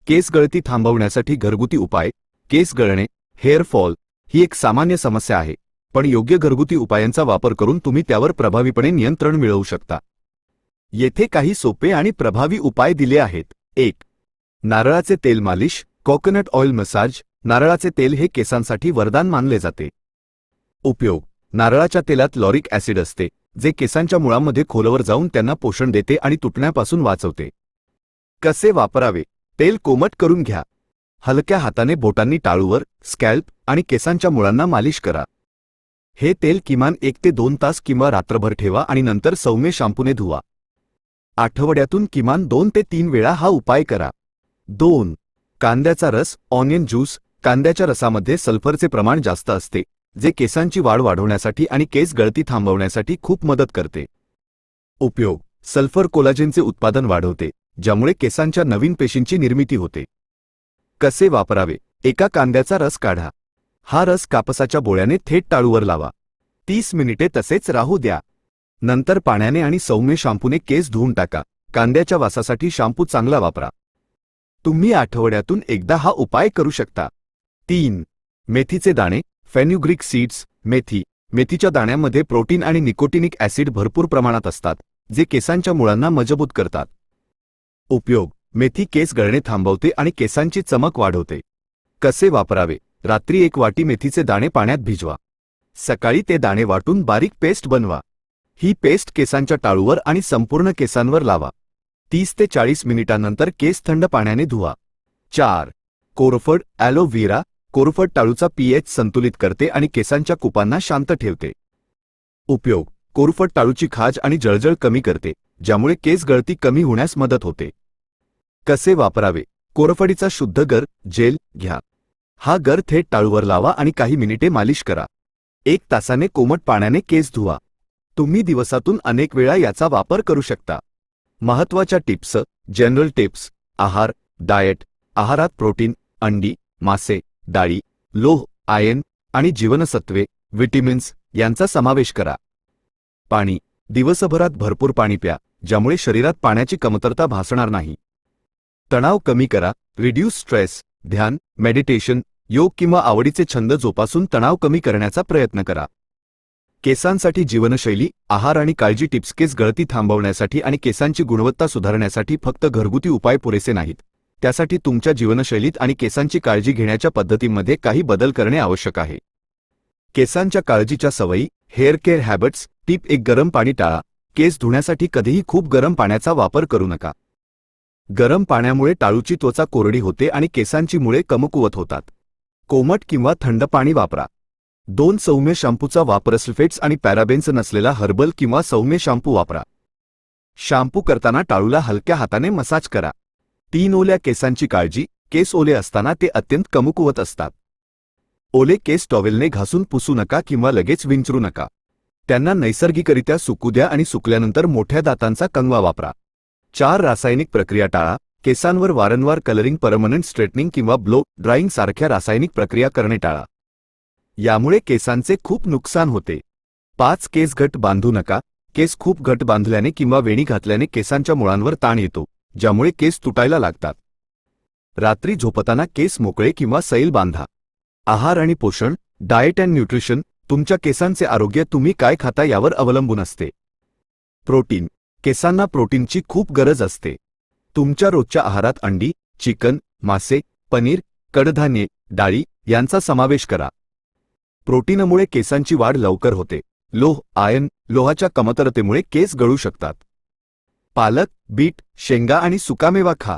केस गळती थांबवण्यासाठी घरगुती उपाय. केस गळणे, हेअर फॉल ही एक सामान्य समस्या आहे, पण योग्य घरगुती उपायांचा वापर करून तुम्ही त्यावर प्रभावीपणे नियंत्रण मिळवू शकता. येथे काही सोपे आणि प्रभावी उपाय दिले आहेत. 1. नारळाचे तेल मालिश, कोकोनट ऑइल मसाज. नारळाचे तेल हे केसांसाठी वरदान मानले जाते. उपयोग. नारळाच्या तेलात लॉरिक ॲसिड असते, जे केसांच्या मुळांमध्ये खोलवर जाऊन त्यांना पोषण देते आणि तुटण्यापासून वाचवते. कसे वापरावे. तेल कोमट करून घ्या. हलक्या हाताने बोटांनी टाळूवर, स्कॅल्प आणि केसांच्या मुळांना मालिश करा. हे तेल किमान 1 ते 2 तास किंवा रात्रभर ठेवा आणि नंतर सौम्य शॅम्पूने धुवा. आठवड्यातून किमान 2 ते 3 वेळा हा उपाय करा. 2. कांद्याचा रस, ऑनियन ज्यूस. कांद्याच्या रसामध्ये सल्फरचे प्रमाण जास्त असते, जे केसांची वाढ वाढवण्यासाठी आणि केस गळती थांबवण्यासाठी खूप मदत करते. उपयोग. सल्फर कोलाजेनचे उत्पादन वाढवते, ज्यामुळे केसांच्या नवीन पेशींची निर्मिती होते. कसे वापरावे. एका कांद्याचा रस काढा. हा रस कापसाच्या बोळ्याने थेट टाळूवर लावा. 30 मिनिटे तसेच राहू द्या. नंतर पाण्याने आणि सौम्य शॅम्पूने केस धुवून टाका. कांद्याच्या वासासाठी शॅम्पू चांगला वापरा. तुम्ही आठवड्यातून एकदा हा उपाय करू शकता. 3. मेथीचे दाणे, फेन्युग्रीक सीड्स. मेथीच्या दाण्यांमध्ये प्रोटीन आणि निकोटिनिक ॲसिड भरपूर प्रमाणात असतात, जे केसांच्या मुळांना मजबूत करतात. उपयोग. मेथी केस गळणे थांबवते आणि केसांची चमक वाढवते. कसे वापरावे. रात्री 1 वाटी मेथीचे दाणे पाण्यात भिजवा. सकाळी ते दाणे वाटून बारीक पेस्ट बनवा. ही पेस्ट केसांच्या टाळूवर आणि संपूर्ण केसांवर लावा. 30 ते 40 मिनिटांनंतर केस थंड पाण्याने धुवा. 4. कोरफड, ॲलोव्हेरा. कोरफड टाळूचा pH संतुलित करते आणि केसांच्या कुपांना शांत ठेवते. उपयोग. कोरफड टाळूची खाज आणि जळजळ कमी करते, ज्यामुळे केस गळती कमी होण्यास मदत होते. कसे वापरावे. कोरफडीचा शुद्ध गर, जेल घ्या. हा गर थेट टाळूवर लावा आणि काही मिनिटे मालिश करा. 1 तासाने कोमट पाण्याने केस धुवा. तुम्ही दिवसातून अनेक वेळा याचा वापर करू शकता. महत्त्वाच्या टिप्स. General tips. आहार, डाएट. आहारात प्रोटीन, अंडी, मासे, डाळी, लोह, आयर्न आणि जीवनसत्त्वे, विटॅमिन्स यांचा समावेश करा. पाणी. दिवसभरात भरपूर पाणी प्या, ज्यामुळे शरीरात पाण्याची कमतरता भासणार नाही. तणाव कमी करा. Reduce stress. ध्यान, मेडिटेशन, योग किंवा आवडीचे छंद जोपासून तणाव कमी करण्याचा प्रयत्न करा. केसांसाठी जीवनशैली, आहार आणि काळजी टिप्स. केस गळती थांबवण्यासाठी आणि केसांची गुणवत्ता सुधारण्यासाठी फक्त घरगुती उपाय पुरेसे नाहीत. त्यासाठी तुमच्या जीवनशैलीत आणि केसांची काळजी घेण्याच्या पद्धतींमध्ये काही बदल करणे आवश्यक आहे. केसांच्या काळजीच्या सवयी. Hair care habits. टिप 1. गरम पाणी टाळा. केस धुण्यासाठी कधीही खूप गरम पाण्याचा वापर करू नका. गरम पाण्यामुळे टाळूची त्वचा कोरडी होते आणि केसांची मुळे कमकुवत होतात. कोमट किंवा थंड पाणी वापरा. 2. सौम्य शॅम्पूचा वापर. सल्फेट्स आणि पॅराबेन्स नसलेला हर्बल किंवा सौम्य शॅम्पू वापरा. शॅम्पू करताना टाळूला हलक्या हाताने मसाज करा. 3. ओल्या केसांची काळजी. केस ओले असताना ते अत्यंत कमकुवत असतात. ओले केस टॉवेलने घासून पुसू नका किंवा लगेच विंचरू नका. त्यांना नैसर्गिकरित्या सुकू द्या आणि सुकल्यानंतर मोठ्या दातांचा कंगवा वापरा. 4. रासायनिक प्रक्रिया टाळा. केसांवर वारंवार कलरिंग, परमनंट स्ट्रेटनिंग किंवा ब्लो ड्रायिंग सारख्या रासायनिक प्रक्रिया करणे टाळा. यामुळे केसांचे खूप नुकसान होते. 5. केस घट बांधू नका. केस खूप घट बांधल्याने किंवा वेणी घातल्याने केसांच्या मुळांवर ताण येतो, ज्यामुळे केस तुटायला लागतात. रात्री झोपताना केस मोकळे किंवा सैल बांधा. आहार आणि पोषण. Diet and nutrition. तुमच्या केसांचे आरोग्य तुम्ही काय खाता यावर अवलंबून असते. प्रोटीन. केसांना प्रोटीनची खूप गरज असते. तुमच्या रोजच्या आहारात अंडी, चिकन, मासे, पनीर, कडधान्ये, डाळी यांचा समावेश करा. प्रोटीनमुळे केसांची वाढ लवकर होते. लोह, आयर्न. लोहाच्या कमतरतेमुळे केस गळू शकतात. पालक, बीट, शेंगा आणि सुकामेवा खा.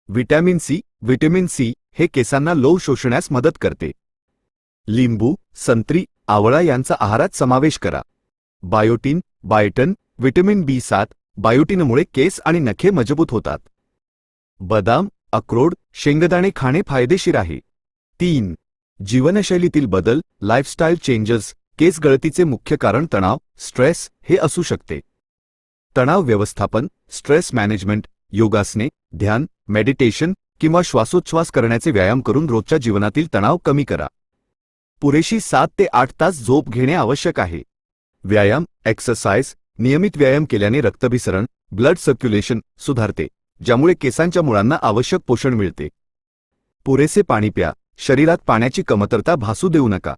Vitamin C. विटॅमिन सी हे केसांना लोह शोषण्यास मदत करते. लिंबू, संत्री, आवळा यांचा आहारात समावेश करा. Biotin, biotin. Vitamin B7. बायोटिनमुळे केस आणि नखे मजबूत होतात. बदाम, अक्रोड, शेंगदाणे खाणे फायदेशीर आहे. 3. जीवनशैलीतील बदल. Lifestyle changes. केस गळतीचे मुख्य कारण तणाव, स्ट्रेस हे असू शकते. तणाव व्यवस्थापन, स्ट्रेस मॅनेजमेंट, योगासने, ध्यान, मेडिटेशन किंवा श्वासोच्छ्वास करण्याचे व्यायाम करून रोजच्या जीवनातील तणाव कमी करा. पुरेशी 7 ते 8 तास झोप घेणे आवश्यक आहे. व्यायाम, एक्सरसाइज. नियमित व्यायाम केल्याने रक्ताभिसरण, ब्लड सर्क्युलेशन सुधारते, ज्यामुळे केसांच्या मुळांना आवश्यक पोषण मिळते. पुरेसे पाणी प्या. शरीरात पाण्याची कमतरता भासू देऊ नका.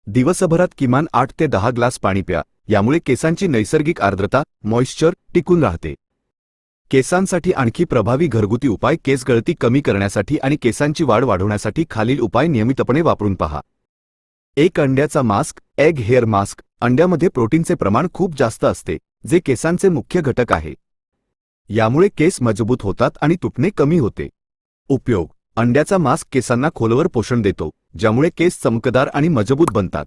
दिवसभरात किमान 8 ते 10 ग्लास पाणी प्या. यामुळे केसांची नैसर्गिक आर्द्रता मॉइश्चर टिकून राहते. केसांसाठी आणखी प्रभावी घरगुती उपाय. केस गळती कमी करण्यासाठी आणि केसांची वाढ वाढवण्यासाठी खालील उपाय नियमितपणे वापरून पहा. 1 अंड्याचा मास्क. Egg hair mask. अंड्यामध्ये प्रोटीनचे प्रमाण खूप जास्त असते, जे केसांचे मुख्य घटक आहे. यामुळे केस मजबूत होतात आणि तुटणे कमी होते. उपयोग. अंड्याचा मास्क केसांना खोलवर पोषण देतो, ज्यामुळे केस चमकदार आणि मजबूत बनतात.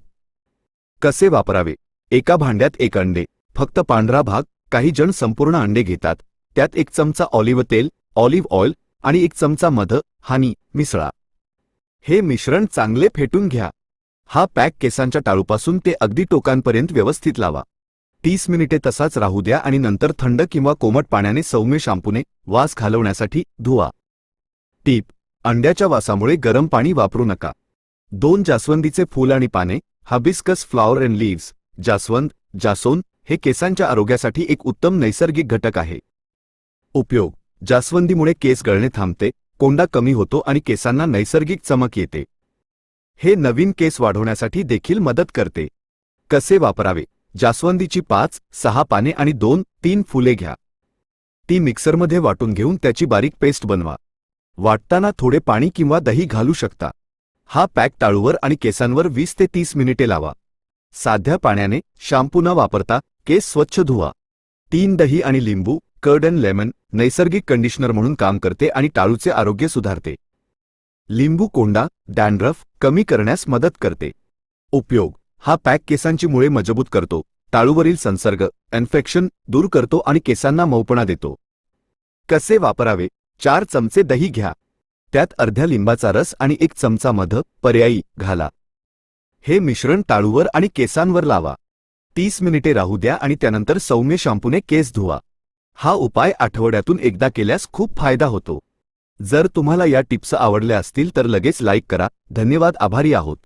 कसे वापरावे. एका भांड्यात 1 अंडे, फक्त पांढरा भाग. काही जण संपूर्ण अंडे घेतात. त्यात 1 चमचा ऑलिव्ह तेल, ऑलिव्ह ऑइल आणि 1 चमचा मध, हनी मिसळा. हे मिश्रण चांगले फेटून घ्या. हा पॅक केसांच्या टाळूपासून ते अगदी टोकांपर्यंत व्यवस्थित लावा. 30 मिनिटे तसाच राहू द्या आणि नंतर थंड किंवा कोमट पाण्याने सौम्य शॅम्पूने वास घालवण्यासाठी धुवा. टीप. अंड्याच्या वासामुळे गरम पाणी वापरू नका. 2 जास्वंदीचे फूल आणि पाने. हाबिस्कस फ्लॉवर अँड लीव्स. जास्वंद हे केसांच्या आरोग्यासाठी एक उत्तम नैसर्गिक घटक आहे. उपयोग. जास्वंदीमुळे केस गळणे थांबते, कोंडा कमी होतो आणि केसांना नैसर्गिक चमक येते. हे नवीन केस वाढवण्यासाठी देखील मदत करते. कसे वापरावे. जास्वंदीची 5-6 पाने आणि 2-3 फुले घ्या. ती मिक्सरमध्ये वाटून घेऊन त्याची बारीक पेस्ट बनवा. वाटताना थोडे पाणी किंवा दही घालू शकता. हा पॅक टाळूवर आणि केसांवर 20 ते 30 मिनिटे लावा. साध्या पाण्याने शॅम्पू न वापरता केस स्वच्छ धुवा. 3 दही आणि लिंबू. कर्ड अँड लेमन नैसर्गिक कंडिशनर म्हणून काम करते आणि टाळूचे आरोग्य सुधारते. लिंबू कोंडा, डॅन्ड्रफ कमी करण्यास मदत करते. उपयोग. हा पॅक केसांची मुळे मजबूत करतो, टाळूवरील संसर्ग इन्फेक्शन दूर करतो आणि केसांना मऊपणा देतो. कसे वापरावे. 4 चमचे दही घ्या. त्यात अर्ध्या लिंबाचा रस आणि 1 चमचा मध पर्यायी घाला. हे मिश्रण टाळूवर आणि केसांवर लावा. 30 मिनिटे राहू द्या आणि त्यानंतर सौम्य शॅम्पूने केस धुवा. हा उपाय आठवड्यातून एकदा केल्यास खूप फायदा होतो. जर तुम्हाला या टिप्स आवडल्या असतील तर लगेच लाईक करा. धन्यवाद. आभारी आहोत.